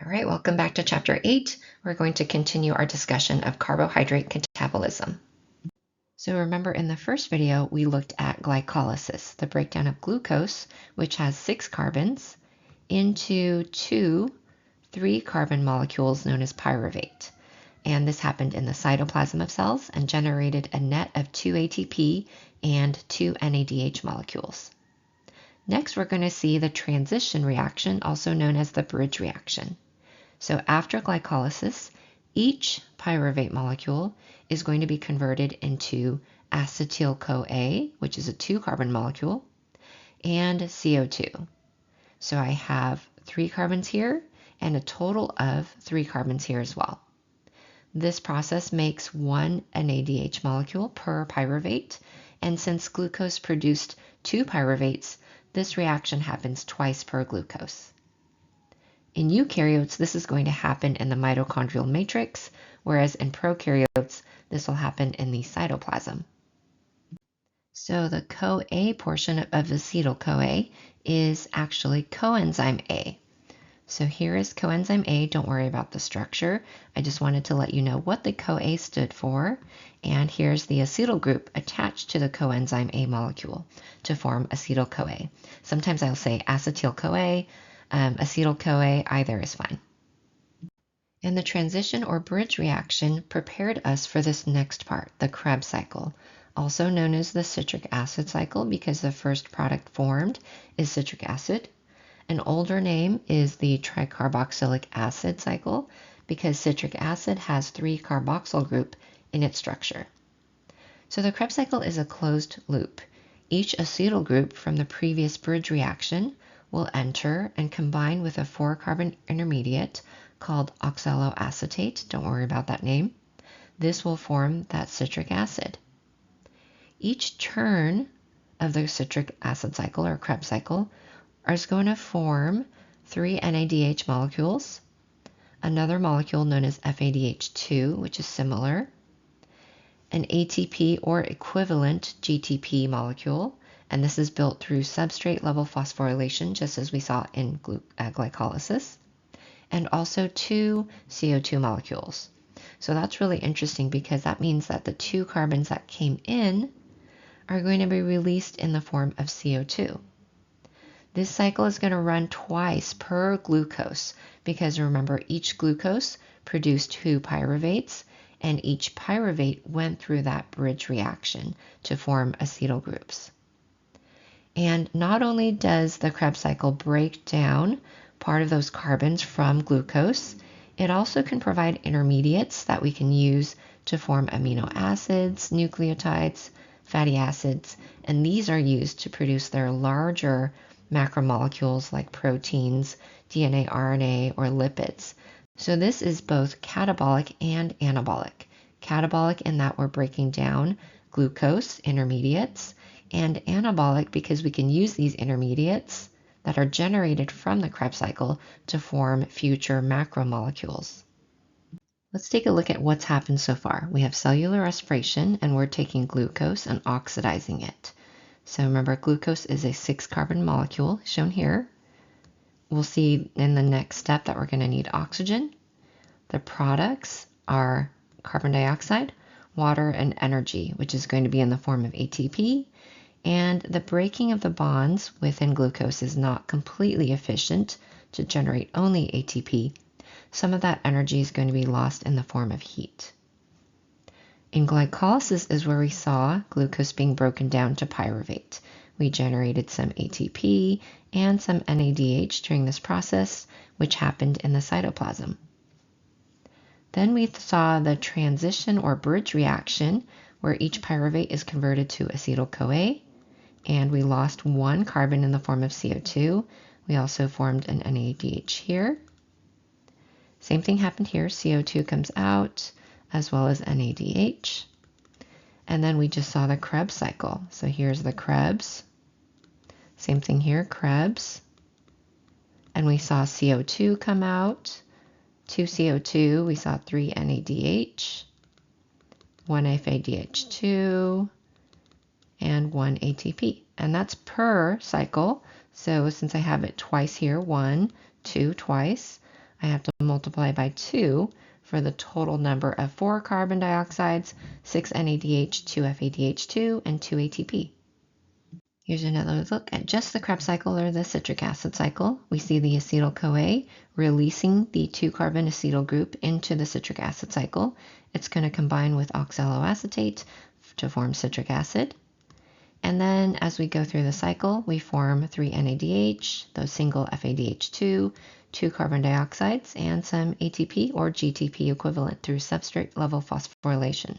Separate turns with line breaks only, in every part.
All right, welcome back to Chapter 8. We're going to continue our discussion of carbohydrate catabolism. So remember in the first video, we looked at glycolysis, the breakdown of glucose, which has 6 carbons, into 2 3-carbon molecules known as pyruvate. And this happened in the cytoplasm of cells and generated a net of 2 ATP and 2 NADH molecules. Next, we're going to see the transition reaction, also known as the bridge reaction. So after glycolysis, each pyruvate molecule is going to be converted into acetyl-CoA, which is a 2-carbon molecule, and CO2. So I have 3 carbons here and a total of 3 carbons here as well. This process makes 1 NADH molecule per pyruvate, and since glucose produced 2 pyruvates, this reaction happens twice per glucose. In eukaryotes, this is going to happen in the mitochondrial matrix, whereas in prokaryotes, this will happen in the cytoplasm. So the CoA portion of acetyl-CoA is actually coenzyme A. So here is coenzyme A. Don't worry about the structure. I just wanted to let you know what the CoA stood for. And here's the acetyl group attached to the coenzyme A molecule to form acetyl-CoA. Sometimes I'll say acetyl-CoA, acetyl-CoA, either is fine. And the transition or bridge reaction prepared us for this next part, the Krebs cycle, also known as the citric acid cycle because the first product formed is citric acid. An older name is the tricarboxylic acid cycle because citric acid has 3 carboxyl group in its structure. So the Krebs cycle is a closed loop. Each acetyl group from the previous bridge reaction will enter and combine with a 4-carbon intermediate called oxaloacetate. Don't worry about that name. This will form that citric acid. Each turn of the citric acid cycle or Krebs cycle is going to form 3 NADH molecules, another molecule known as FADH2, which is similar, an ATP or equivalent GTP molecule, and this is built through substrate level phosphorylation, just as we saw in glycolysis, and also 2 CO2 molecules. So that's really interesting because that means that the 2 carbons that came in are going to be released in the form of CO2. This cycle is going to run twice per glucose because remember each glucose produced 2 pyruvates and each pyruvate went through that bridge reaction to form acetyl groups. And not only does the Krebs cycle break down part of those carbons from glucose, it also can provide intermediates that we can use to form amino acids, nucleotides, fatty acids, and these are used to produce their larger macromolecules like proteins, DNA, RNA, or lipids. So this is both catabolic and anabolic. Catabolic in that we're breaking down glucose intermediates, and anabolic because we can use these intermediates that are generated from the Krebs cycle to form future macromolecules. Let's take a look at what's happened so far. We have cellular respiration and we're taking glucose and oxidizing it. So remember, glucose is a 6-carbon molecule shown here. We'll see in the next step that we're going to need oxygen. The products are carbon dioxide, water, and energy, which is going to be in the form of ATP. And the breaking of the bonds within glucose is not completely efficient to generate only ATP. Some of that energy is going to be lost in the form of heat. In glycolysis is where we saw glucose being broken down to pyruvate. We generated some ATP and some NADH during this process, which happened in the cytoplasm. Then we saw the transition or bridge reaction where each pyruvate is converted to acetyl-CoA, and we lost 1 carbon in the form of CO2. We also formed an NADH here. Same thing happened here. CO2 comes out as well as NADH. And then we just saw the Krebs cycle. So here's the Krebs. Same thing here, Krebs. And we saw CO2 come out. 2 CO2, we saw 3 NADH, 1 FADH2, and 1 ATP. And that's per cycle. So since I have it twice here, 1, 2, twice, I have to multiply by 2 for the total number of 4 carbon dioxides, 6 NADH, 2 FADH2, and 2 ATP. Here's another look at just the Krebs cycle or the citric acid cycle. We see the acetyl-CoA releasing the 2-carbon acetyl group into the citric acid cycle. It's going to combine with oxaloacetate to form citric acid. And then as we go through the cycle, we form 3 NADH, those single FADH2, 2 carbon dioxides, and some ATP or GTP equivalent through substrate level phosphorylation.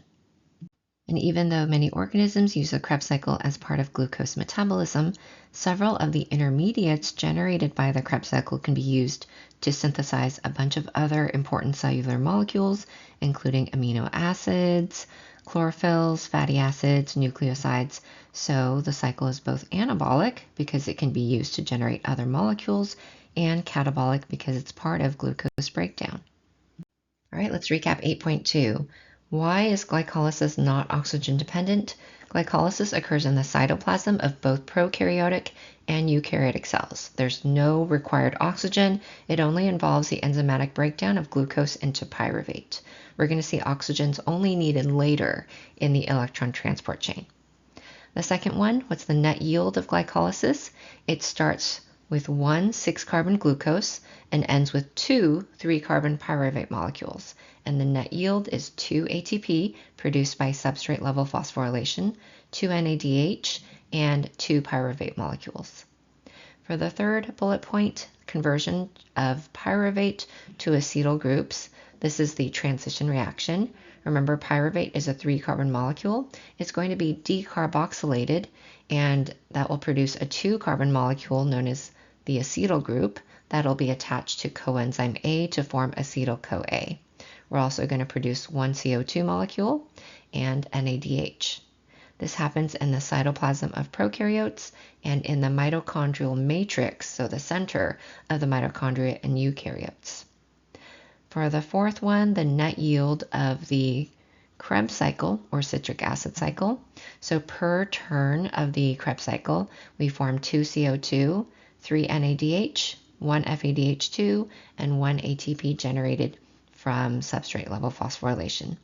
And even though many organisms use the Krebs cycle as part of glucose metabolism, several of the intermediates generated by the Krebs cycle can be used to synthesize a bunch of other important cellular molecules, including amino acids, chlorophylls, fatty acids, nucleosides. So the cycle is both anabolic because it can be used to generate other molecules, and catabolic because it's part of glucose breakdown. All right, let's recap 8.2. Why is glycolysis not oxygen dependent? Glycolysis occurs in the cytoplasm of both prokaryotic and eukaryotic cells. There's no required oxygen. It only involves the enzymatic breakdown of glucose into pyruvate. We're going to see oxygen's only needed later in the electron transport chain. The second one, what's the net yield of glycolysis? It starts with 1 6-carbon glucose and ends with 2 3-carbon pyruvate molecules. And the net yield is 2 ATP produced by substrate level phosphorylation, 2 NADH, and 2 pyruvate molecules. For the third bullet point, conversion of pyruvate to acetyl groups. This is the transition reaction. Remember, pyruvate is a 3-carbon molecule. It's going to be decarboxylated, and that will produce a 2-carbon molecule known as the acetyl group that'll be attached to coenzyme A to form acetyl-CoA. We're also going to produce 1 CO2 molecule and NADH. This happens in the cytoplasm of prokaryotes and in the mitochondrial matrix, so the center of the mitochondria in eukaryotes. For the fourth one, the net yield of the Krebs cycle or citric acid cycle. So per turn of the Krebs cycle, we form 2 CO2, 3 NADH, 1 FADH2, and 1 ATP generated from substrate level phosphorylation.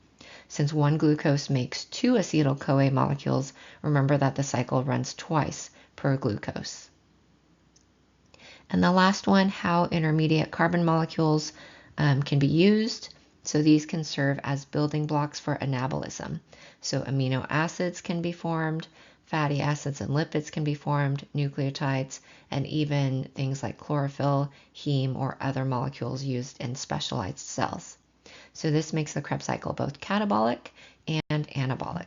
Since 1 glucose makes 2 acetyl-CoA molecules, remember that the cycle runs twice per glucose. And the last one, how intermediate carbon molecules can be used. So these can serve as building blocks for anabolism. So amino acids can be formed, fatty acids and lipids can be formed, nucleotides, and even things like chlorophyll, heme, or other molecules used in specialized cells. So this makes the Krebs cycle both catabolic and anabolic.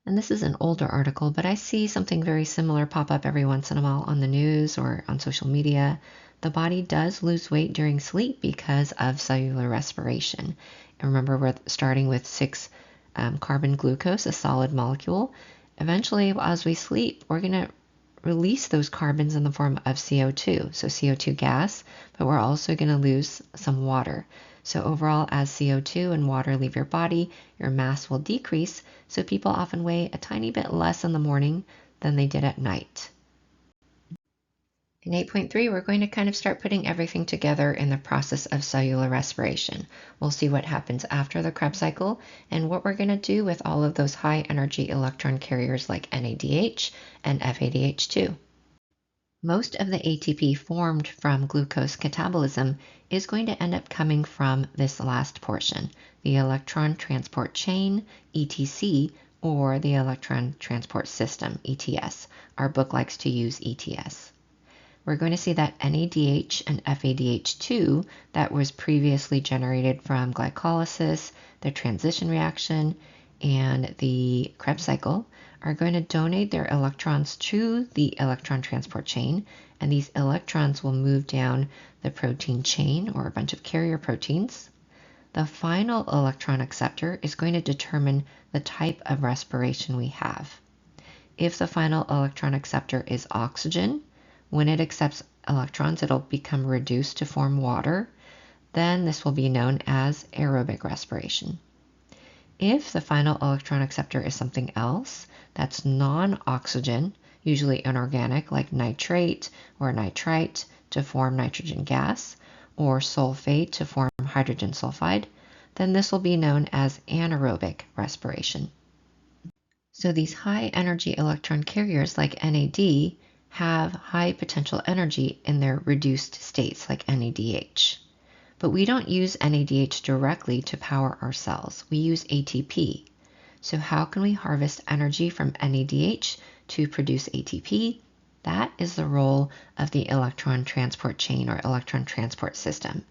And this is an older article, but I see something very similar pop up every once in a while on the news or on social media. The body does lose weight during sleep because of cellular respiration. And remember, we're starting with 6 carbon glucose, a solid molecule. Eventually, as we sleep, we're going to release those carbons in the form of CO2, so CO2 gas, but we're also going to lose some water. So overall, as CO2 and water leave your body, your mass will decrease, so people often weigh a tiny bit less in the morning than they did at night. In 8.3, we're going to kind of start putting everything together in the process of cellular respiration. We'll see what happens after the Krebs cycle and what we're going to do with all of those high energy electron carriers like NADH and FADH2. Most of the ATP formed from glucose catabolism is going to end up coming from this last portion, the electron transport chain, ETC, or the electron transport system, ETS. Our book likes to use ETS. We're going to see that NADH and FADH2 that was previously generated from glycolysis, the transition reaction, and the Krebs cycle are going to donate their electrons to the electron transport chain, and these electrons will move down the protein chain or a bunch of carrier proteins. The final electron acceptor is going to determine the type of respiration we have. If the final electron acceptor is oxygen, when it accepts electrons, it'll become reduced to form water. Then this will be known as aerobic respiration. If the final electron acceptor is something else that's non-oxygen, usually inorganic like nitrate or nitrite to form nitrogen gas, or sulfate to form hydrogen sulfide, then this will be known as anaerobic respiration. So these high energy electron carriers like NAD have high potential energy in their reduced states like NADH. But we don't use NADH directly to power our cells. We use ATP. So how can we harvest energy from NADH to produce ATP? That is the role of the electron transport chain or electron transport system.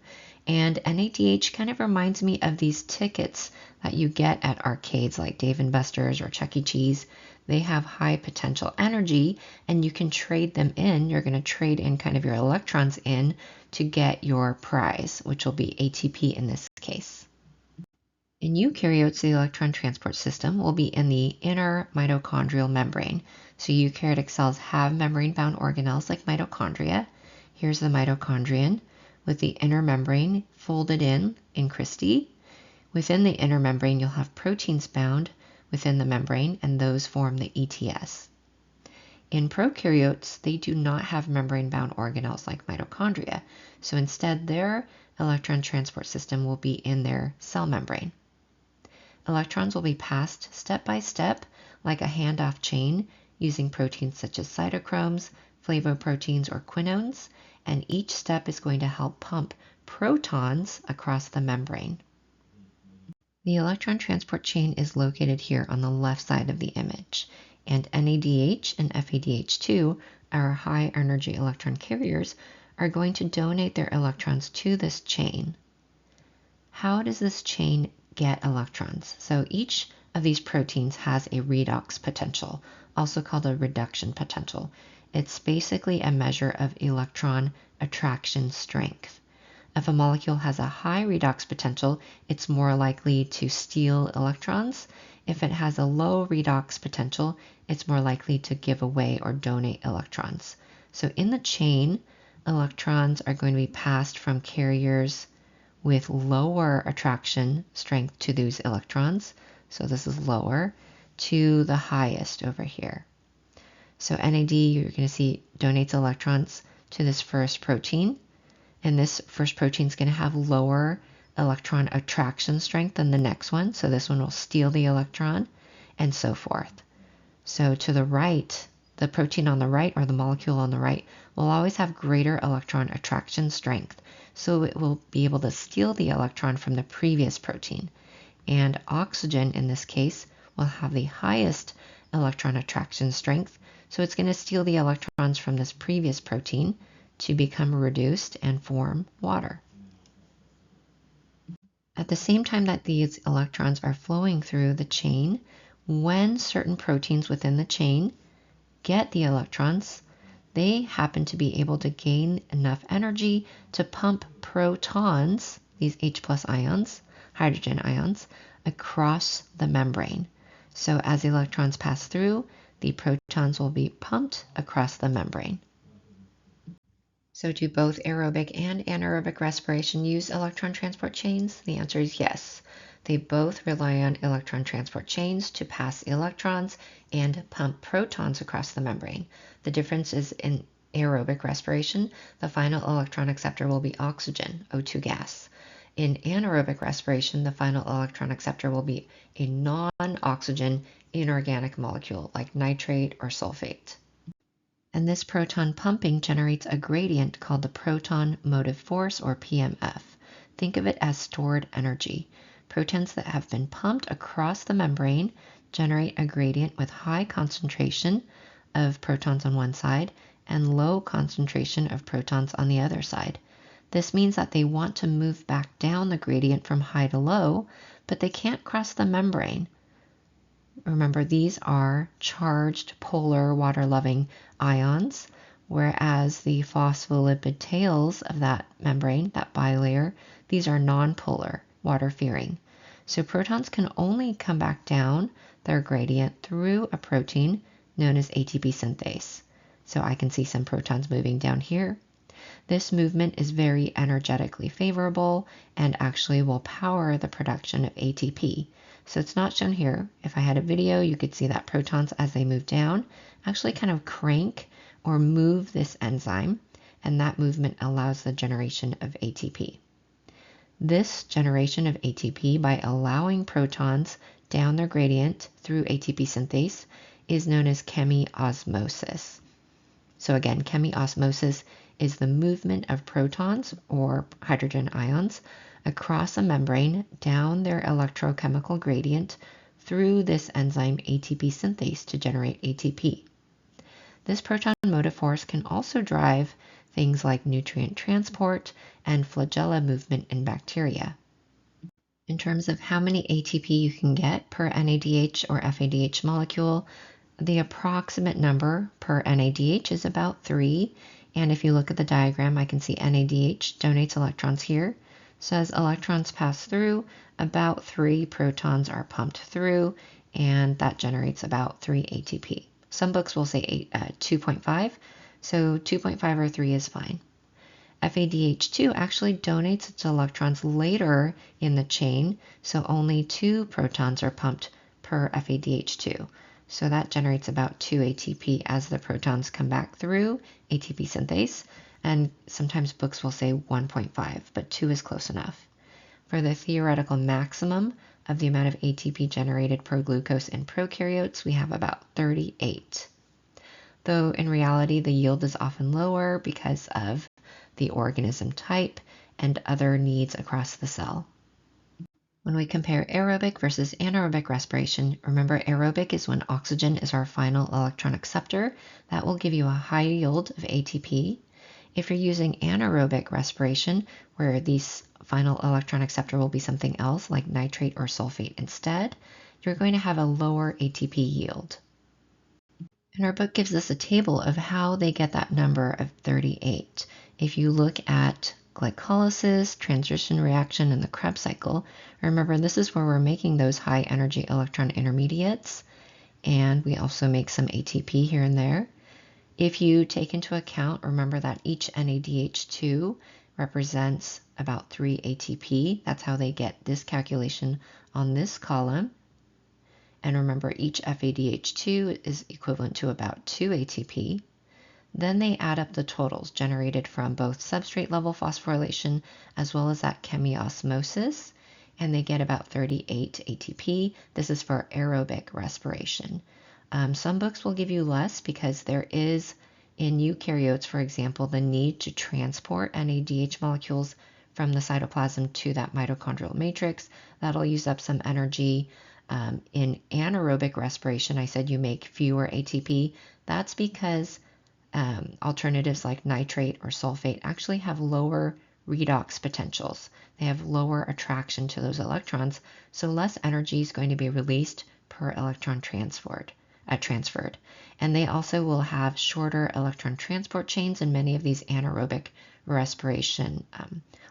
And NADH kind of reminds me of these tickets that you get at arcades like Dave & Buster's or Chuck E. Cheese. They have high potential energy and you can trade them in. You're going to trade in kind of your electrons in to get your prize, which will be ATP in this case. In eukaryotes, the electron transport system will be in the inner mitochondrial membrane. So eukaryotic cells have membrane-bound organelles like mitochondria. Here's the mitochondrion with the inner membrane folded in cristae. Within the inner membrane, you'll have proteins bound within the membrane, and those form the ETS. In prokaryotes, they do not have membrane-bound organelles like mitochondria, so instead their electron transport system will be in their cell membrane. Electrons will be passed step by step like a handoff chain using proteins such as cytochromes, flavoproteins, or quinones, and each step is going to help pump protons across the membrane. The electron transport chain is located here on the left side of the image, and NADH and FADH2, our high energy electron carriers, are going to donate their electrons to this chain. How does this chain get electrons? So each of these proteins has a redox potential, also called a reduction potential. It's basically a measure of electron attraction strength. If a molecule has a high redox potential, it's more likely to steal electrons. If it has a low redox potential, it's more likely to give away or donate electrons. So in the chain, electrons are going to be passed from carriers with lower attraction strength to those electrons, so this is lower, to the highest over here. So NAD, you're going to see, donates electrons to this first protein, and this first protein is going to have lower electron attraction strength than the next one, so this one will steal the electron, and so forth. So to the right, the protein on the right, or the molecule on the right, will always have greater electron attraction strength, so it will be able to steal the electron from the previous protein. And oxygen, in this case, will have the highest electron attraction strength, so it's going to steal the electrons from this previous protein to become reduced and form water. At the same time that these electrons are flowing through the chain, when certain proteins within the chain get the electrons, they happen to be able to gain enough energy to pump protons, these H+ ions, hydrogen ions, across the membrane. So as the electrons pass through, the protons will be pumped across the membrane. So do both aerobic and anaerobic respiration use electron transport chains? The answer is yes. They both rely on electron transport chains to pass electrons and pump protons across the membrane. The difference is in aerobic respiration, the final electron acceptor will be oxygen, O2 gas. In anaerobic respiration, the final electron acceptor will be a non-oxygen inorganic molecule like nitrate or sulfate. And this proton pumping generates a gradient called the proton motive force, or PMF. Think of it as stored energy. Protons that have been pumped across the membrane generate a gradient with high concentration of protons on one side and low concentration of protons on the other side. This means that they want to move back down the gradient from high to low, but they can't cross the membrane. Remember, these are charged polar water-loving ions, whereas the phospholipid tails of that membrane, that bilayer, these are nonpolar, water-fearing. So protons can only come back down their gradient through a protein known as ATP synthase. So I can see some protons moving down here. This movement is very energetically favorable and actually will power the production of ATP. So it's not shown here. If I had a video, you could see that protons, as they move down, actually kind of crank or move this enzyme, and that movement allows the generation of ATP. This generation of ATP by allowing protons down their gradient through ATP synthase is known as chemiosmosis. So again, chemiosmosis is the movement of protons or hydrogen ions across a membrane down their electrochemical gradient through this enzyme ATP synthase to generate ATP. This proton motive force can also drive things like nutrient transport and flagella movement in bacteria. In terms of how many ATP you can get per NADH or FADH molecule, the approximate number per NADH is about 3. And if you look at the diagram, I can see NADH donates electrons here. So as electrons pass through, about 3 protons are pumped through, and that generates about 3 ATP. Some books will say 2.5, so 2.5 or 3 is fine. FADH2 actually donates its electrons later in the chain, so only 2 protons are pumped per FADH2. So that generates about 2 ATP as the protons come back through ATP synthase, and sometimes books will say 1.5, but 2 is close enough. For the theoretical maximum of the amount of ATP generated per glucose in prokaryotes, we have about 38. Though in reality, the yield is often lower because of the organism type and other needs across the cell. When we compare aerobic versus anaerobic respiration, remember aerobic is when oxygen is our final electron acceptor. That will give you a high yield of ATP. If you're using anaerobic respiration, where the final electron acceptor will be something else like nitrate or sulfate instead, you're going to have a lower ATP yield. And our book gives us a table of how they get that number of 38. If you look at glycolysis, transition reaction, and the Krebs cycle, remember this is where we're making those high energy electron intermediates, and we also make some ATP here and there. If you take into account, remember that each NADH2 represents about 3 ATP. That's how they get this calculation on this column. And remember, each FADH2 is equivalent to about 2 ATP. Then they add up the totals generated from both substrate level phosphorylation as well as that chemiosmosis, and they get about 38 ATP. This is for aerobic respiration. Some books will give you less because there is, in eukaryotes, for example, the need to transport NADH molecules from the cytoplasm to that mitochondrial matrix. That'll use up some energy. In anaerobic respiration, I said you make fewer ATP. That's because alternatives like nitrate or sulfate actually have lower redox potentials. They have lower attraction to those electrons, so less energy is going to be released per electron transferred. And they also will have shorter electron transport chains in many of these anaerobic respiration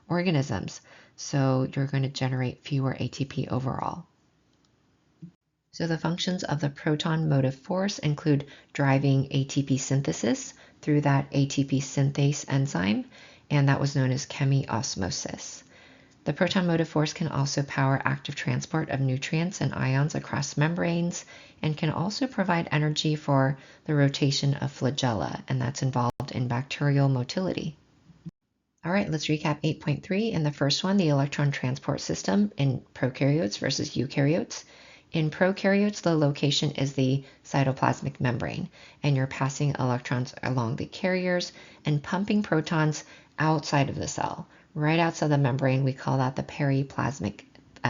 organisms, so you're going to generate fewer ATP overall. So the functions of the proton motive force include driving ATP synthesis through that ATP synthase enzyme, and that was known as chemiosmosis. The proton motive force can also power active transport of nutrients and ions across membranes, and can also provide energy for the rotation of flagella, and that's involved in bacterial motility. All right, let's recap 8.3. In the first one, the electron transport system in prokaryotes versus eukaryotes. In prokaryotes, the location is the cytoplasmic membrane, and you're passing electrons along the carriers and pumping protons outside of the cell. Right outside the membrane, we call that the periplasmic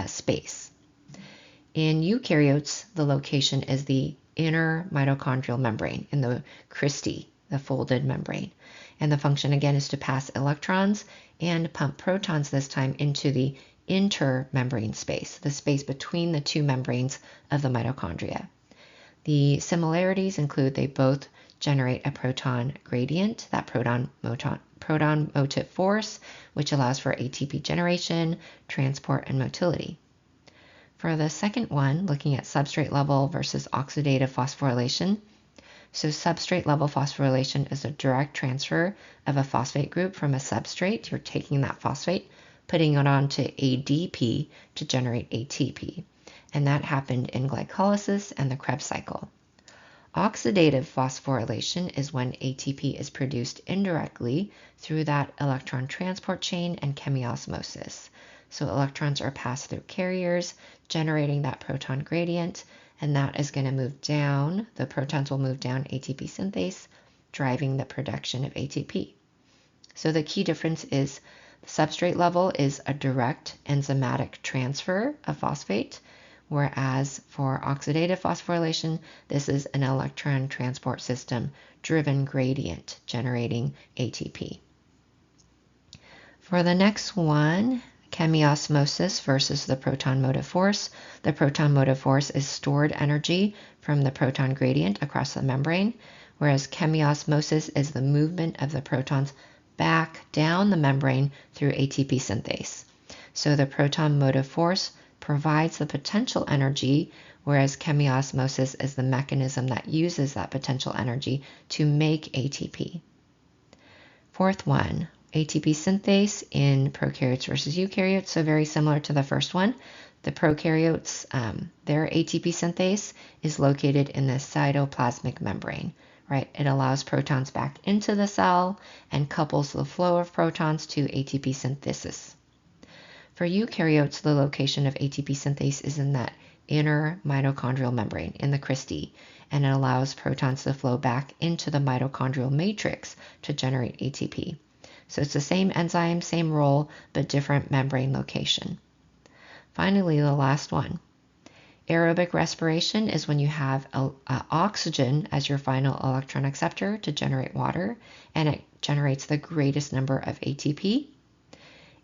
space. In eukaryotes, the location is the inner mitochondrial membrane in the cristae, the folded membrane. And the function again is to pass electrons and pump protons, this time into the intermembrane space, the space between the two membranes of the mitochondria. The similarities include they both generate a proton gradient, that proton motive force, which allows for ATP generation, transport, and motility. For the second one, looking at substrate level versus oxidative phosphorylation, so substrate level phosphorylation is a direct transfer of a phosphate group from a substrate. You're taking that phosphate, putting it onto ADP to generate ATP. And that happened in glycolysis and the Krebs cycle. Oxidative phosphorylation is when ATP is produced indirectly through that electron transport chain and chemiosmosis. So electrons are passed through carriers, generating that proton gradient, and that is going to move down. The protons will move down ATP synthase, driving the production of ATP. So the key difference is the substrate level is a direct enzymatic transfer of phosphate, whereas for oxidative phosphorylation, this is an electron transport system driven gradient generating ATP. For the next one, chemiosmosis versus the proton motive force. The proton motive force is stored energy from the proton gradient across the membrane, whereas chemiosmosis is the movement of the protons back down the membrane through ATP synthase. So the proton motive force provides the potential energy, whereas chemiosmosis is the mechanism that uses that potential energy to make ATP. Fourth one, ATP synthase in prokaryotes versus eukaryotes, so very similar to the first one. The prokaryotes, their ATP synthase is located in the cytoplasmic membrane, right? It allows protons back into the cell and couples the flow of protons to ATP synthesis. For eukaryotes, the location of ATP synthase is in that inner mitochondrial membrane, in the cristae, and it allows protons to flow back into the mitochondrial matrix to generate ATP. So it's the same enzyme, same role, but different membrane location. Finally, the last one. Aerobic respiration is when you have oxygen as your final electron acceptor to generate water, and it generates the greatest number of ATP.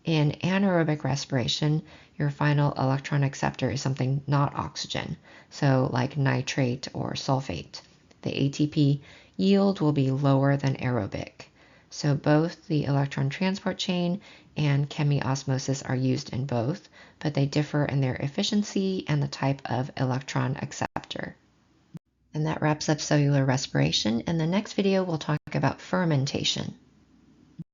In anaerobic respiration, your final electron acceptor is something not oxygen, so like nitrate or sulfate. The ATP yield will be lower than aerobic. So both the electron transport chain and chemiosmosis are used in both, but they differ in their efficiency and the type of electron acceptor. And that wraps up cellular respiration. In the next video, we'll talk about fermentation.